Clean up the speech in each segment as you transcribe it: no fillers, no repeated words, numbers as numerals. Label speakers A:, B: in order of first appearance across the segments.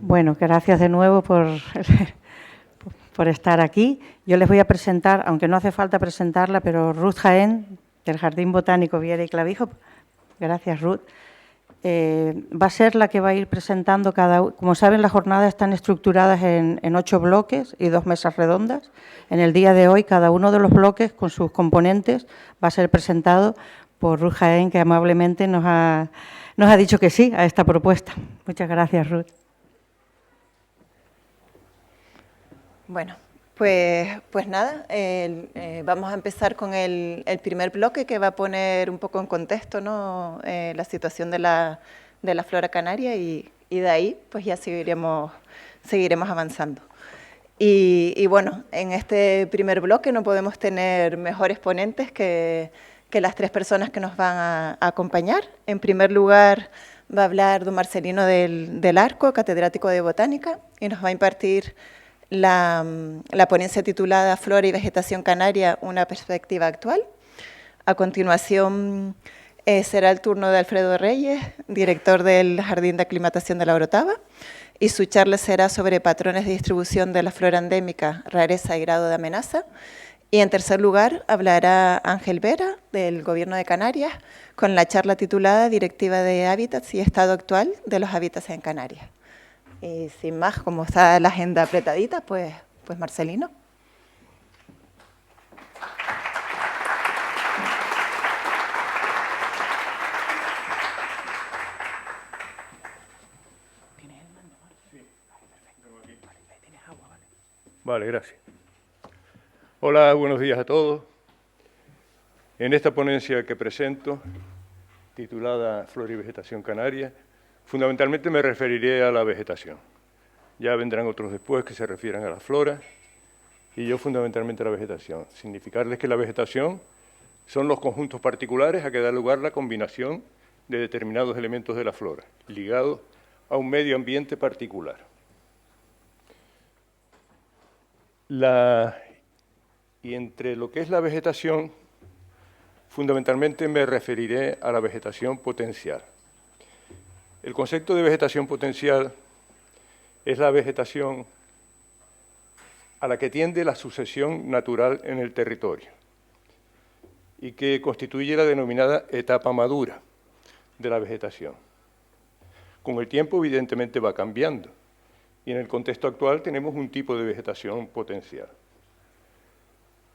A: Bueno, gracias de nuevo por estar aquí. Yo les voy a presentar, aunque no hace falta presentarla, pero Ruth Jaén, del Jardín Botánico Viera y Clavijo. Gracias, Ruth. Va a ser la que va a ir presentando Como saben, las jornadas están estructuradas en 8 bloques y 2 mesas redondas. En el día de hoy, cada uno de los bloques, con sus componentes, va a ser presentado por Ruth Jaén, que amablemente nos ha dicho que sí a esta propuesta. Muchas gracias, Ruth.
B: Bueno, pues nada, vamos a empezar con el primer bloque que va a poner un poco en contexto, ¿no? La situación de la flora canaria y de ahí pues ya seguiremos avanzando. Y bueno, en este primer bloque no podemos tener mejores ponentes que las 3 personas que nos van a acompañar. En primer lugar va a hablar don Marcelino del Arco, catedrático de Botánica, y nos va a impartir la ponencia titulada Flora y Vegetación Canaria, una perspectiva actual. A continuación será el turno de Alfredo Reyes, director del Jardín de Aclimatación de la Orotava, y su charla será sobre patrones de distribución de la flora endémica, rareza y grado de amenaza. Y en tercer lugar hablará Ángel Vera, del Gobierno de Canarias, con la charla titulada Directiva de Hábitats y Estado Actual de los Hábitats en Canarias. Y sin más, como está la agenda apretadita, pues Marcelino.
C: Vale, gracias. Hola, buenos días a todos. En esta ponencia que presento, titulada Flora y Vegetación Canaria, fundamentalmente me referiré a la vegetación. Ya vendrán otros después que se refieran a la flora, y yo fundamentalmente a la vegetación. Significarles que la vegetación son los conjuntos particulares a que da lugar la combinación de determinados elementos de la flora, ligados a un medio ambiente particular. Y entre lo que es la vegetación, fundamentalmente me referiré a la vegetación potencial. El concepto de vegetación potencial es la vegetación a la que tiende la sucesión natural en el territorio y que constituye la denominada etapa madura de la vegetación. Con el tiempo, evidentemente, va cambiando y en el contexto actual tenemos un tipo de vegetación potencial.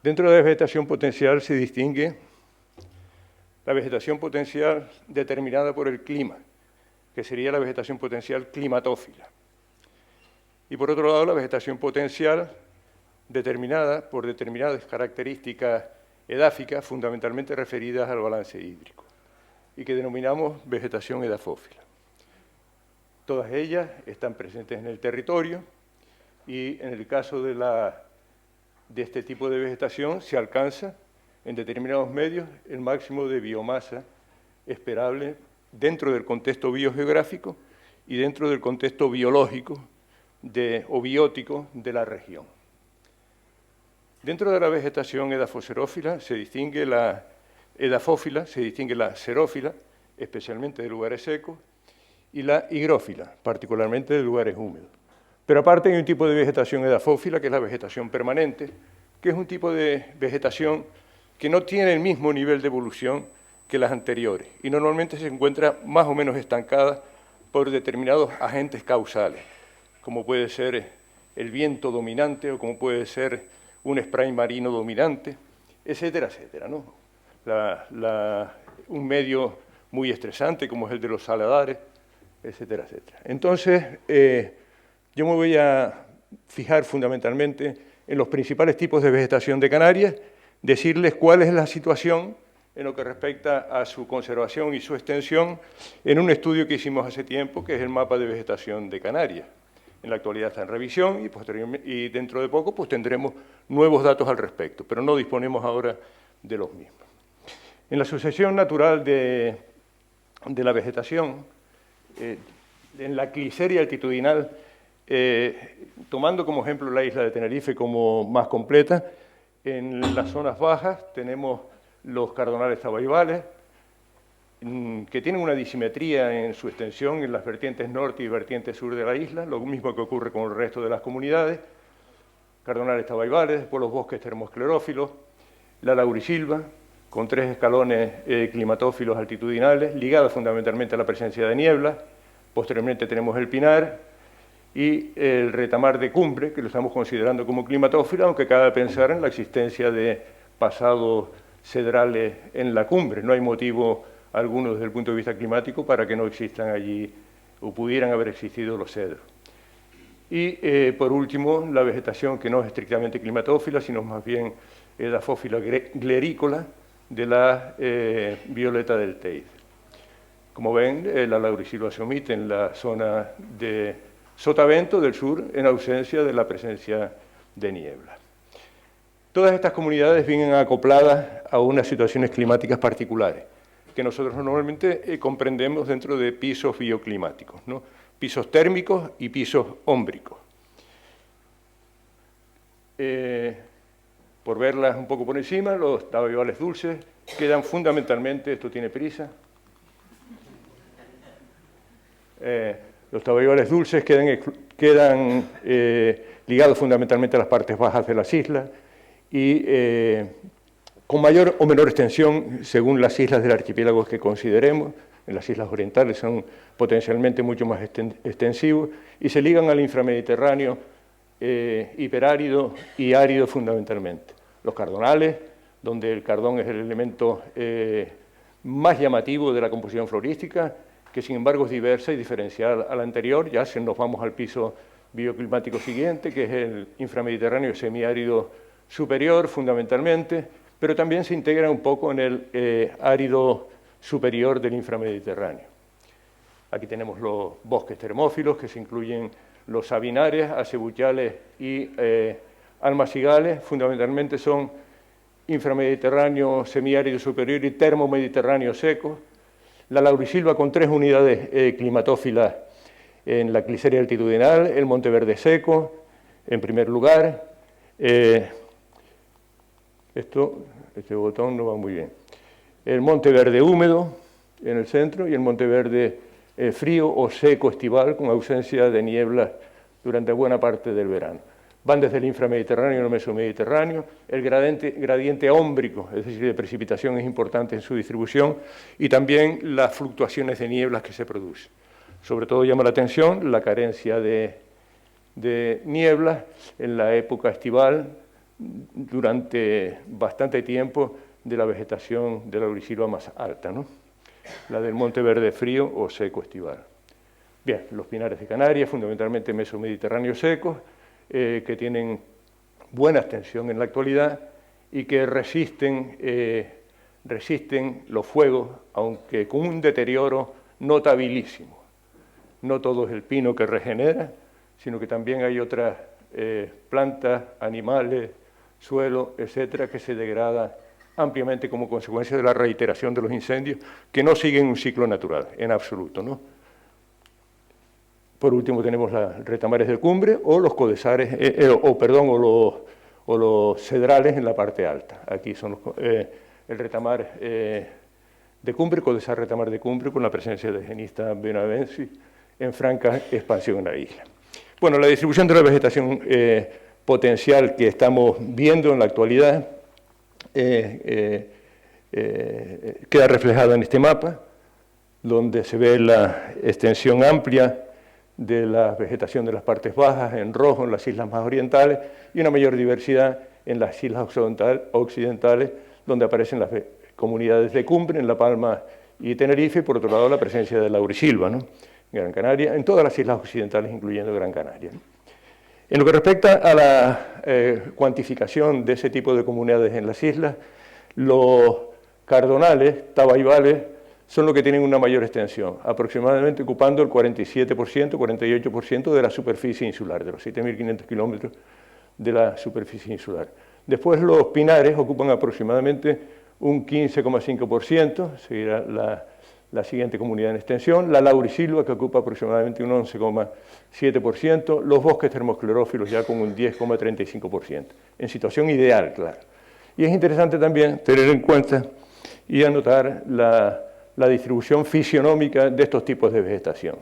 C: Dentro de la vegetación potencial se distingue la vegetación potencial determinada por el clima, que sería la vegetación potencial climatófila. Y por otro lado, la vegetación potencial determinada por determinadas características edáficas, fundamentalmente referidas al balance hídrico, y que denominamos vegetación edafófila. Todas ellas están presentes en el territorio y en el caso de este tipo de vegetación se alcanza en determinados medios el máximo de biomasa esperable dentro del contexto biogeográfico y dentro del contexto biológico o biótico de la región. Dentro de la vegetación edafoxerófila se distingue la edafófila, se distingue la xerófila, especialmente de lugares secos, y la higrófila, particularmente de lugares húmedos. Pero aparte hay un tipo de vegetación edafófila, que es la vegetación permanente, que es un tipo de vegetación que no tiene el mismo nivel de evolución que las anteriores y normalmente se encuentra más o menos estancada por determinados agentes causales, como puede ser el viento dominante o como puede ser un spray marino dominante, etcétera, etcétera, ¿no? Un medio muy estresante como es el de los saladares, etcétera, etcétera. Entonces, yo me voy a fijar fundamentalmente en los principales tipos de vegetación de Canarias, decirles cuál es la situación en lo que respecta a su conservación y su extensión en un estudio que hicimos hace tiempo, que es el mapa de vegetación de Canarias. En la actualidad está en revisión y dentro de poco pues, tendremos nuevos datos al respecto, pero no disponemos ahora de los mismos. En la sucesión natural de la vegetación, en la cliseria altitudinal, tomando como ejemplo la isla de Tenerife como más completa, en las zonas bajas tenemos los cardonales tabaibales, que tienen una disimetría en su extensión en las vertientes norte y vertientes sur de la isla, lo mismo que ocurre con el resto de las comunidades, cardonales tabaibales, después los bosques termosclerófilos, la laurisilva, con 3 escalones climatófilos altitudinales, ligados fundamentalmente a la presencia de niebla. Posteriormente tenemos el pinar y el retamar de cumbre, que lo estamos considerando como climatófilo, aunque cabe pensar en la existencia de pasados cedrales en la cumbre. No hay motivo alguno desde el punto de vista climático para que no existan allí o pudieran haber existido los cedros. Y por último, la vegetación que no es estrictamente climatófila, sino más bien edafófila glerícola de la violeta del Teide. Como ven, la laurisilva se omite en la zona de Sotavento del sur en ausencia de la presencia de niebla. Todas estas comunidades vienen acopladas a unas situaciones climáticas particulares, que nosotros normalmente comprendemos dentro de pisos bioclimáticos, ¿no? Pisos térmicos y pisos ómbricos. Por verlas un poco por encima, los tabaibales dulces quedan fundamentalmente, esto tiene prisa, los tabaibales dulces quedan ligados fundamentalmente a las partes bajas de las islas y con mayor o menor extensión según las islas del archipiélago que consideremos. En las islas orientales son potencialmente mucho más extensivos y se ligan al inframediterráneo hiperárido y árido fundamentalmente. Los cardonales, donde el cardón es el elemento más llamativo de la composición florística, que sin embargo es diversa y diferencial a la anterior. Ya nos vamos al piso bioclimático siguiente, que es el inframediterráneo semiárido superior fundamentalmente, pero también se integra un poco en el árido superior del inframediterráneo. Aquí tenemos los bosques termófilos, que se incluyen los sabinares, acebuchales y almacigales. Fundamentalmente son inframediterráneo semiárido superior y termomediterráneo seco. La laurisilva con 3 unidades climatófilas en la cliseria altitudinal, el Monteverde seco, en primer lugar. Este botón no va muy bien. El Monteverde húmedo en el centro y el Monteverde frío o seco estival con ausencia de niebla durante buena parte del verano. Van desde el inframediterráneo al mesomediterráneo. El gradiente ómbrico, es decir, de precipitación, es importante en su distribución, y también las fluctuaciones de nieblas que se producen. Sobre todo llama la atención la carencia de nieblas en la época estival durante bastante tiempo de la vegetación de la laurisilva más alta, ¿no? La del Monteverde frío o seco estival. Bien, los pinares de Canarias, fundamentalmente mesomediterráneos secos, que tienen buena extensión en la actualidad y que resisten los fuegos, aunque con un deterioro notabilísimo. No todo es el pino que regenera, sino que también hay otras plantas, animales, suelo, etcétera, que se degradan ampliamente como consecuencia de la reiteración de los incendios, que no siguen un ciclo natural, en absoluto, ¿no? Por último tenemos los retamares de cumbre o los codesares, o los cedrales en la parte alta. Aquí son el retamar de cumbre, codesar retamar de cumbre, con la presencia de Genista benavensis en franca expansión en la isla. Bueno, la distribución de la vegetación potencial que estamos viendo en la actualidad queda reflejada en este mapa, donde se ve la extensión amplia de la vegetación de las partes bajas, en rojo en las islas más orientales, y una mayor diversidad en las islas occidentales, donde aparecen las comunidades de cumbre, en La Palma y Tenerife, y por otro lado la presencia de laurisilva, ¿no? Gran Canaria, en todas las islas occidentales, incluyendo Gran Canaria, ¿no? En lo que respecta a la cuantificación de ese tipo de comunidades en las islas, los cardonales, tabaibales, son los que tienen una mayor extensión, aproximadamente ocupando el 47%, 48% de la superficie insular, de los 7.500 kilómetros de la superficie insular. Después los pinares ocupan aproximadamente un 15,5%, seguirá la siguiente comunidad en extensión, la laurisilva, que ocupa aproximadamente un 11,7%, los bosques termosclerófilos ya con un 10,35%, en situación ideal, claro. Y es interesante también tener en cuenta y anotar la la distribución fisionómica de estos tipos de vegetación.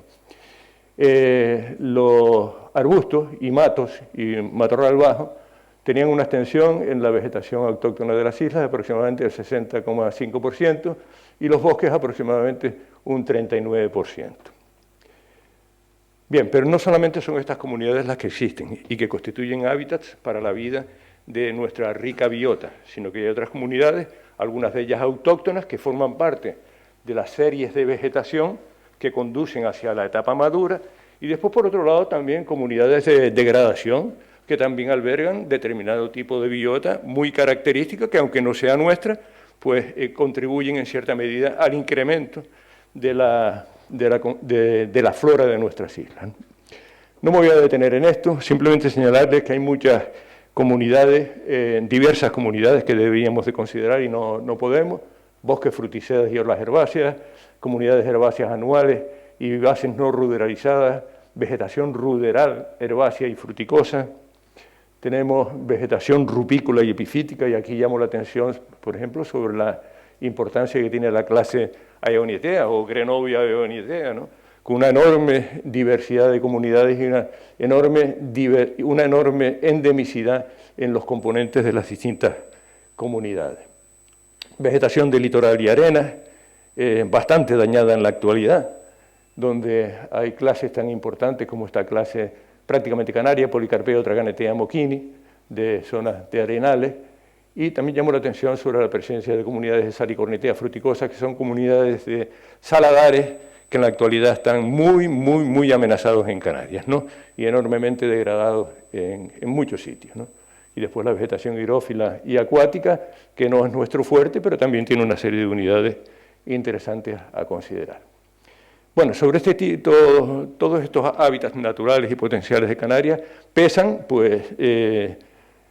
C: Los arbustos y matos y matorral bajo tenían una extensión en la vegetación autóctona de las islas de aproximadamente el 60,5% y los bosques aproximadamente un 39%. Bien, pero no solamente son estas comunidades las que existen y que constituyen hábitats para la vida de nuestra rica biota, sino que hay otras comunidades, algunas de ellas autóctonas, que forman parte de las series de vegetación que conducen hacia la etapa madura, y después, por otro lado, también comunidades de degradación, que también albergan determinado tipo de biota muy característica, que aunque no sea nuestra, pues contribuyen en cierta medida al incremento de la flora de nuestras islas. No me voy a detener en esto, simplemente señalarles que hay muchas comunidades, diversas comunidades que deberíamos de considerar y no podemos: bosques fruticedas y orlas herbáceas, comunidades herbáceas anuales y vivaces no ruderalizadas, vegetación ruderal, herbácea y fruticosa. Tenemos vegetación rupícola y epifítica, y aquí llamo la atención, por ejemplo, sobre la importancia que tiene la clase Aeonietea o Grenovia Aeonietea, ¿no?, con una enorme diversidad de comunidades y una enorme endemicidad en los componentes de las distintas comunidades. Vegetación de litoral y arenas, bastante dañada en la actualidad, donde hay clases tan importantes como esta clase prácticamente canaria, Policarpeo Traganetea moquini, de zonas de arenales, y también llamo la atención sobre la presencia de comunidades de Salicornitea fruticosa, que son comunidades de saladares que en la actualidad están muy amenazados en Canarias, ¿no?, y enormemente degradados en muchos sitios, ¿no? Y después la vegetación hidrófila y acuática, que no es nuestro fuerte, pero también tiene una serie de unidades interesantes a considerar. Bueno, sobre todos estos hábitats naturales y potenciales de Canarias pesan pues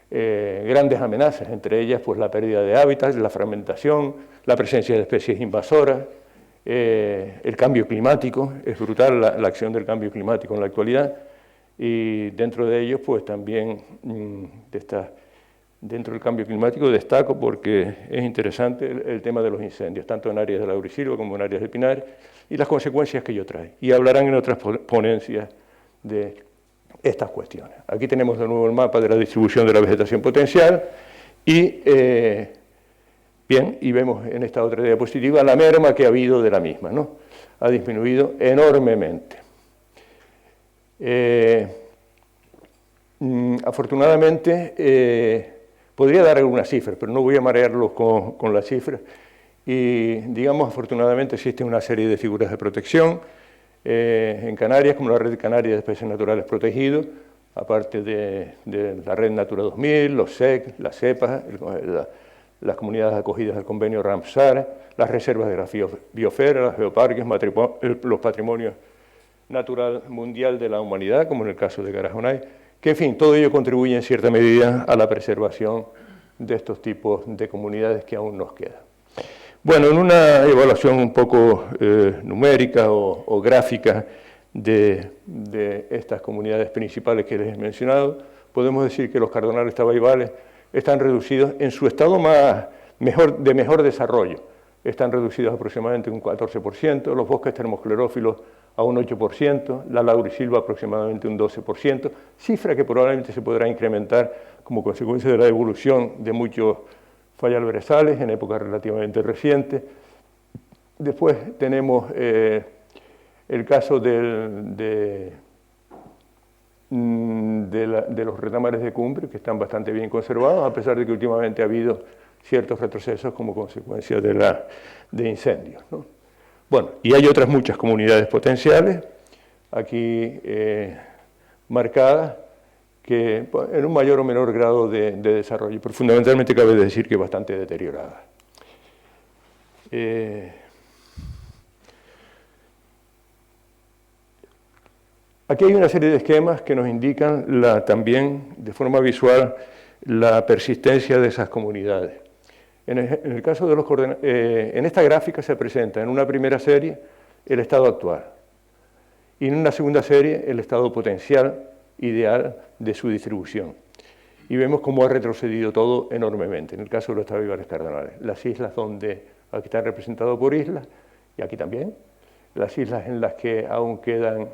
C: grandes amenazas, entre ellas pues la pérdida de hábitats, la fragmentación, la presencia de especies invasoras, el cambio climático. Es brutal la acción del cambio climático en la actualidad, y dentro de ellos pues también dentro del cambio climático destaco, porque es interesante, el tema de los incendios, tanto en áreas de laurisilva como en áreas de pinar, y las consecuencias que ello trae. Y hablarán en otras ponencias de estas cuestiones. Aquí tenemos de nuevo el mapa de la distribución de la vegetación potencial, y bien, y vemos en esta otra diapositiva la merma que ha habido de la misma, ¿no? Ha disminuido enormemente. Afortunadamente, podría dar algunas cifras, pero no voy a marearlos con las cifras. Y, digamos, afortunadamente existe una serie de figuras de protección en Canarias, como la Red Canaria de Especies Naturales Protegidas, aparte de la Red Natura 2000, los SEC, las CEPAS, las comunidades acogidas al convenio Ramsar, las reservas de la biosfera, los geoparques, los patrimonios natural mundial de la humanidad, como en el caso de Garajonay, que, en fin, todo ello contribuye en cierta medida a la preservación de estos tipos de comunidades que aún nos quedan. Bueno, en una evaluación un poco numérica o gráfica de estas comunidades principales que les he mencionado, podemos decir que los cardonales tabaibales están reducidos en su estado de mejor desarrollo. Están reducidos aproximadamente un 14%, los bosques termosclerófilos a un 8%, la laurisilva aproximadamente un 12%, cifra que probablemente se podrá incrementar como consecuencia de la evolución de muchos fallal-brezales en épocas relativamente recientes. Después tenemos el caso de los retamares de cumbre, que están bastante bien conservados, a pesar de que últimamente ha habido ciertos retrocesos como consecuencia de incendios, ¿no? Bueno, y hay otras muchas comunidades potenciales, aquí marcadas, que en un mayor o menor grado de desarrollo, pero fundamentalmente cabe decir que bastante deterioradas. Aquí hay una serie de esquemas que nos indican también de forma visual la persistencia de esas comunidades. En el caso de los en esta gráfica se presenta en una primera serie el estado actual y en una segunda serie el estado potencial ideal de su distribución. Y vemos cómo ha retrocedido todo enormemente, en el caso de los tabaibales cardonales. Las islas donde aquí está representado por islas, y aquí también. Las islas en las que aún quedan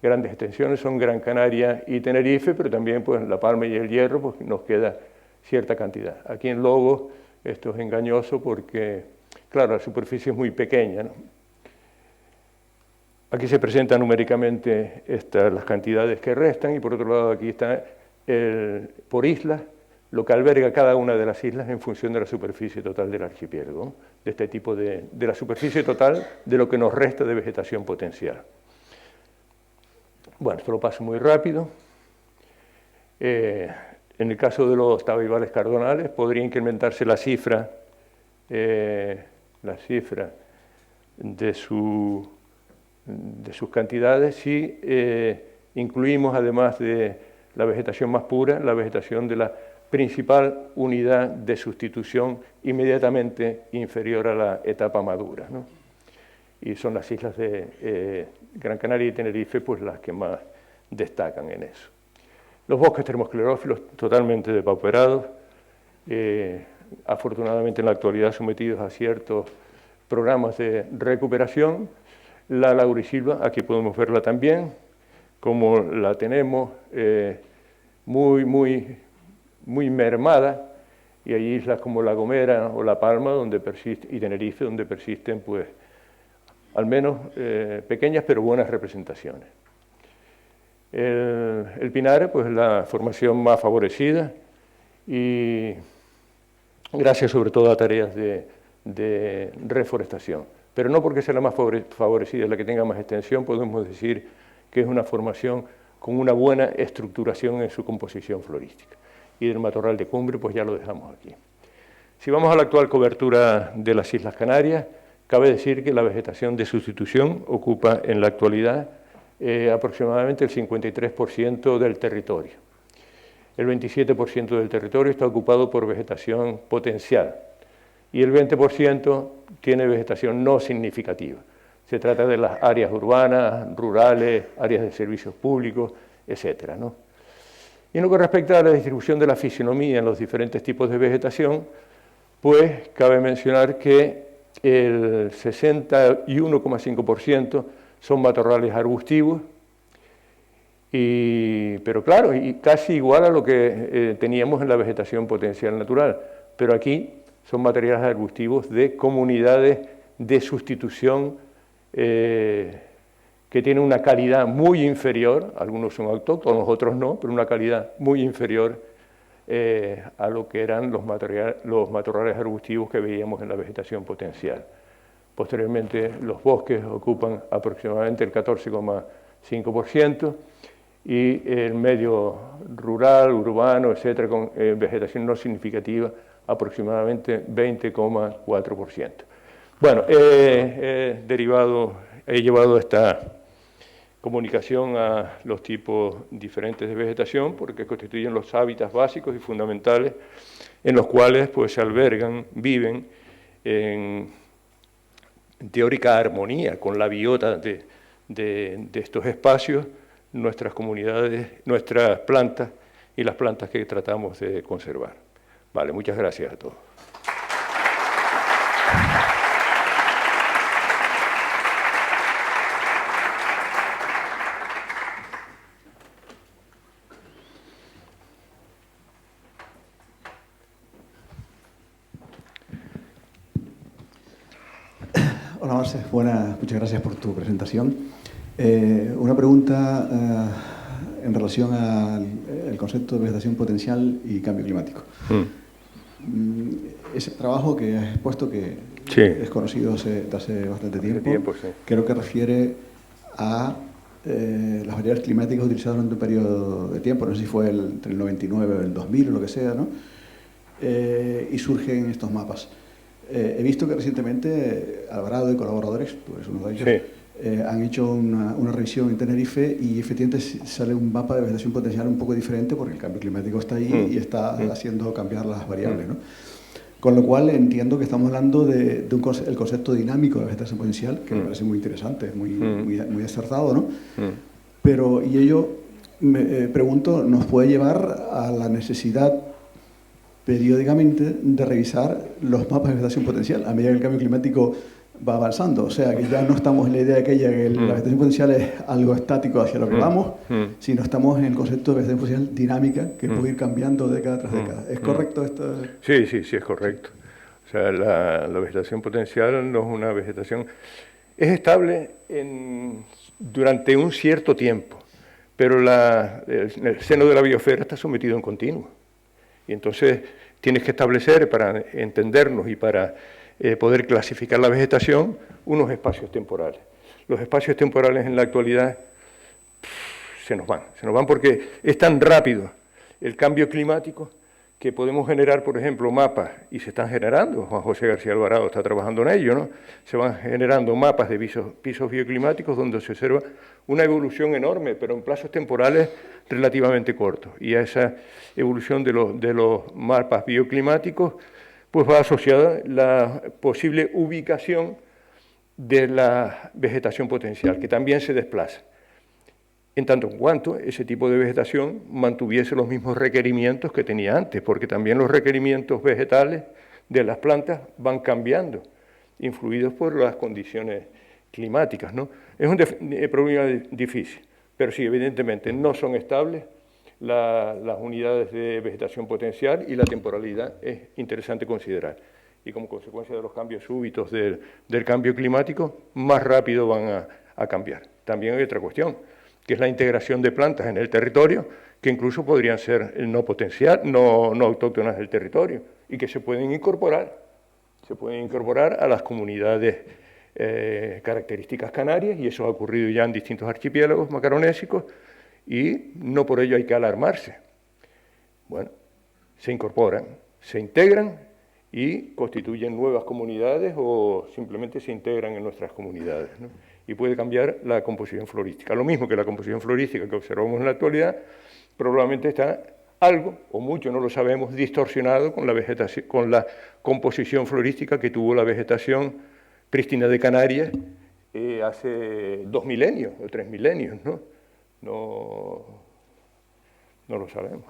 C: grandes extensiones son Gran Canaria y Tenerife, pero también pues, La Palma y El Hierro pues, nos queda cierta cantidad. Aquí en Lobos esto es engañoso porque, claro, la superficie es muy pequeña, ¿no? Aquí se presentan numéricamente las cantidades que restan y por otro lado aquí está por islas lo que alberga cada una de las islas en función de la superficie total del archipiélago, ¿no? De este tipo de la superficie total de lo que nos resta de vegetación potencial. Bueno, esto lo paso muy rápido. En el caso de los tabibales cardonales podría incrementarse la cifra de sus cantidades si incluimos, además de la vegetación más pura, la vegetación de la principal unidad de sustitución inmediatamente inferior a la etapa madura, ¿no? Y son las islas de Gran Canaria y Tenerife pues las que más destacan en eso. Los bosques termosclerófilos totalmente depauperados, afortunadamente en la actualidad sometidos a ciertos programas de recuperación. La laurisilva, aquí podemos verla también, como la tenemos muy mermada, y hay islas como La Gomera o La Palma y Tenerife, donde persisten pues al menos pequeñas pero buenas representaciones. El pinar, pues la formación más favorecida, y gracias sobre todo a tareas de reforestación. Pero no porque sea la más favorecida, la que tenga más extensión, podemos decir que es una formación con una buena estructuración en su composición florística. Y del matorral de cumbre, pues ya lo dejamos aquí. Si vamos a la actual cobertura de las Islas Canarias, cabe decir que la vegetación de sustitución ocupa en la actualidad aproximadamente el 53% del territorio. El 27% del territorio está ocupado por vegetación potencial y el 20% tiene vegetación no significativa. Se trata de las áreas urbanas, rurales, áreas de servicios públicos, etcétera, ¿no? Y en lo que respecta a la distribución de la fisonomía en los diferentes tipos de vegetación, pues cabe mencionar que el 61,5% son matorrales arbustivos, pero claro, y casi igual a lo que teníamos en la vegetación potencial natural, pero aquí son materiales arbustivos de comunidades de sustitución que tienen una calidad muy inferior, algunos son autóctonos, otros no, pero una calidad muy inferior a lo que eran los matorrales arbustivos que veíamos en la vegetación potencial. Posteriormente, los bosques ocupan aproximadamente el 14,5% y el medio rural, urbano, etcétera, con vegetación no significativa, aproximadamente 20,4%. Bueno, he llevado esta comunicación a los tipos diferentes de vegetación porque constituyen los hábitats básicos y fundamentales en los cuales pues, se albergan, viven en teórica armonía con la biota de estos espacios, nuestras comunidades, nuestras plantas y las plantas que tratamos de conservar. Vale, muchas gracias a todos.
D: Hola Marce, muchas gracias por tu presentación. Una pregunta en relación al concepto de vegetación potencial y cambio climático. Ese trabajo que has expuesto, que sí, es conocido desde hace bastante tiempo, sí, creo que refiere a las variables climáticas utilizadas durante un periodo de tiempo, no sé si fue entre el 99 y el 2000 o lo que sea, ¿no? Y surgen estos mapas. He visto que recientemente Alvarado y colaboradores, tú eres uno de ellos, sí, han hecho una revisión en Tenerife y efectivamente sale un mapa de vegetación potencial un poco diferente porque el cambio climático está ahí y está haciendo cambiar las variables, ¿no? Con lo cual entiendo que estamos hablando de el concepto dinámico de vegetación potencial, que me parece muy interesante, muy acertado, ¿no? Pero, y ello, me pregunto, ¿nos puede llevar a la necesidad periódicamente de revisar los mapas de vegetación potencial a medida que el cambio climático va avanzando. O sea, que ya no estamos en la idea aquella que la vegetación potencial es algo estático hacia lo que vamos, sino estamos en el concepto de vegetación potencial dinámica, que puede ir cambiando década tras década. ¿Es correcto esto?
C: Sí, es correcto. O sea, la vegetación potencial no es una vegetación... Es estable durante un cierto tiempo, pero el seno de la biosfera está sometido en continuo. Y entonces tienes que establecer, para entendernos y para poder clasificar la vegetación, unos espacios temporales. Los espacios temporales en la actualidad se nos van porque es tan rápido el cambio climático que podemos generar, por ejemplo, mapas, y se están generando, Juan José García Alvarado está trabajando en ello, ¿no? Se van generando mapas de pisos bioclimáticos donde se observa una evolución enorme, pero en plazos temporales relativamente cortos. Y a esa evolución de los mapas bioclimáticos pues va asociada la posible ubicación de la vegetación potencial, que también se desplaza. En tanto en cuanto ese tipo de vegetación mantuviese los mismos requerimientos que tenía antes, porque también los requerimientos vegetales de las plantas van cambiando, influidos por las condiciones climáticas, ¿no? Es un problema difícil, pero sí, evidentemente no son estables las unidades de vegetación potencial y la temporalidad es interesante considerar. Y como consecuencia de los cambios súbitos del cambio climático, más rápido van a cambiar. También hay otra cuestión, que es la integración de plantas en el territorio, que incluso podrían ser no autóctonas del territorio, y que se pueden incorporar a las comunidades características canarias, y eso ha ocurrido ya en distintos archipiélagos macaronésicos, y no por ello hay que alarmarse. Bueno, se incorporan, se integran y constituyen nuevas comunidades o simplemente se integran en nuestras comunidades, ¿no? Y puede cambiar la composición florística. Lo mismo que la composición florística que observamos en la actualidad, probablemente está algo, o mucho, no lo sabemos, distorsionado con la composición florística que tuvo la vegetación prístina de Canarias hace 2 milenios o 3 milenios, ¿no? No lo sabemos.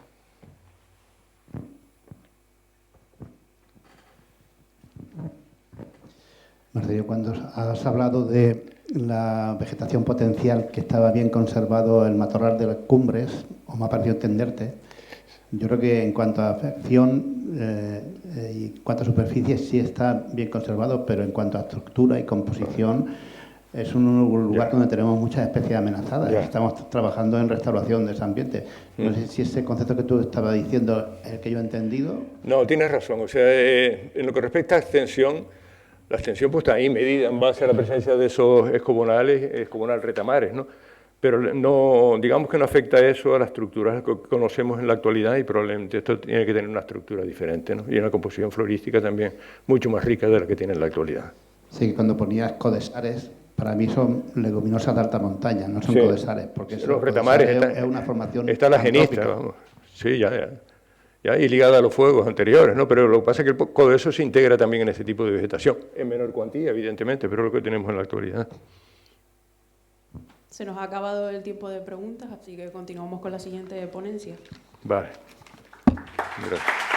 E: Marcelino, cuando has hablado de la vegetación potencial, que estaba bien conservado el matorral de las cumbres, o me ha parecido entenderte, yo creo que en cuanto a afección y en cuanto a superficie sí está bien conservado, pero en cuanto a estructura y composición es un lugar donde tenemos muchas especies amenazadas. Estamos trabajando en restauración de ese ambiente. No sé si ese concepto que tú estabas diciendo es el que yo he entendido.
C: No, tienes razón. O sea, en lo que respecta a extensión, la extensión pues está ahí medida en base a la presencia de esos escobonal retamares, ¿no? Pero no, digamos que no afecta eso a las estructuras que conocemos en la actualidad y probablemente esto tiene que tener una estructura diferente, ¿no? Y una composición florística también mucho más rica de la que tiene en la actualidad.
E: Sí, cuando ponías codesares, para mí son leguminosas de alta montaña, no son codesares, porque
C: los retamares
E: es una formación
C: está la genista, vamos. Sí, ya, y ligada a los fuegos anteriores, ¿no? Pero lo que pasa es que el poco de eso se integra también en ese tipo de vegetación, en menor cuantía, evidentemente, pero es lo que tenemos en la actualidad.
F: Se nos ha acabado el tiempo de preguntas, así que continuamos con la siguiente ponencia.
C: Vale. Gracias.